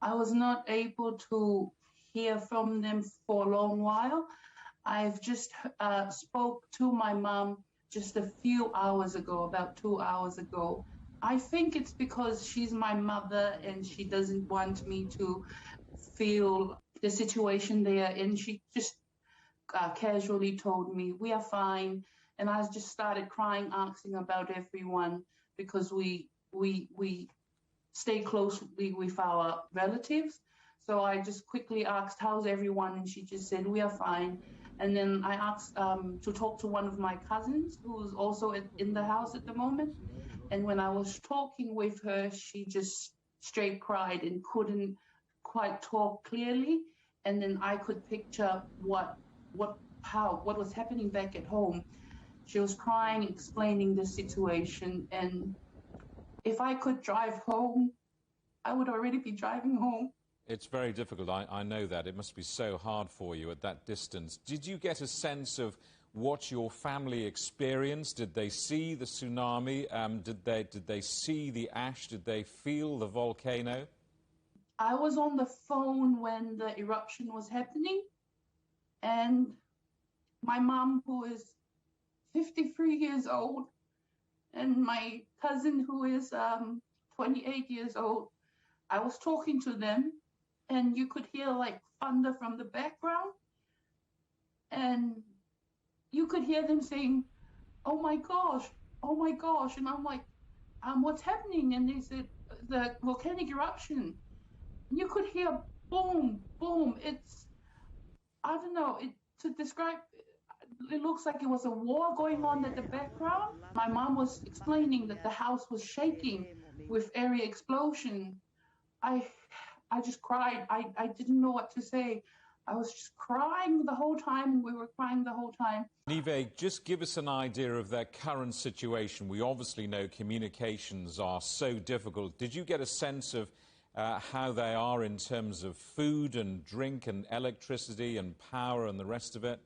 I was not able to hear from them for a long while. I've just spoke to my mom just a few hours ago, about 2 hours ago. I think it's because she's my mother and she doesn't want me to feel the situation they are in. She just casually told me, we are fine. And I just started crying, asking about everyone because we stay closely with our relatives. So I just quickly asked, how's everyone? And she just said, we are fine. And then I asked to talk to one of my cousins who's also in the house at the moment. And when I was talking with her, she just straight cried and couldn't quite talk clearly. And then I could picture what was happening back at home. She was crying, explaining the situation. And if I could drive home, I would already be driving home. It's very difficult. I know that. It must be so hard for you at that distance. Did you get a sense of what your family experienced? Did they see the tsunami? Did they see the ash? Did they feel the volcano? I was on the phone when the eruption was happening, and my mom, who is 53 years old, and my cousin, who is 28 years old, I was talking to them, and you could hear like thunder from the background, and you could hear them saying, oh my gosh, and I'm like, what's happening? And they said, the volcanic eruption. And you could hear boom, boom. I don't know, to describe, it looks like it was a war going on at the background. My mom was explaining that the house was shaking with area explosion. I just cried. I didn't know what to say. I was just crying the whole time. We were crying the whole time. Nive, just give us an idea of their current situation. We obviously know communications are so difficult. Did you get a sense of how they are in terms of food and drink and electricity and power and the rest of it?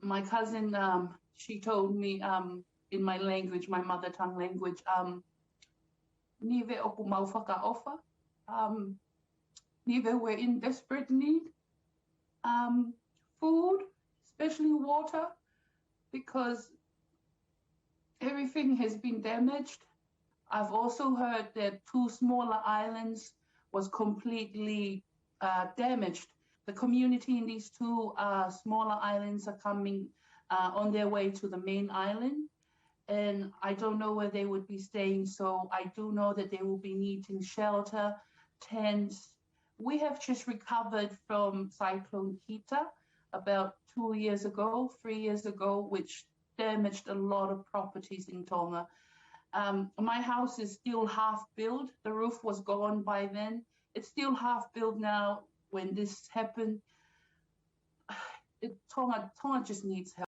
My cousin, she told me in my language, my mother tongue language, Nive oku mau whakaofa. Nive, we're in desperate need. Food, especially water, because everything has been damaged. I've also heard that 2 smaller islands was completely damaged. The community in these 2 smaller islands are coming on their way to the main island. And I don't know where they would be staying, so I do know that they will be needing shelter, tents. We have just recovered from Cyclone Kita about 3 years ago, which damaged a lot of properties in Tonga. My house is still half built. The roof was gone by then. It's still half built now when this happened. Tonga just needs help.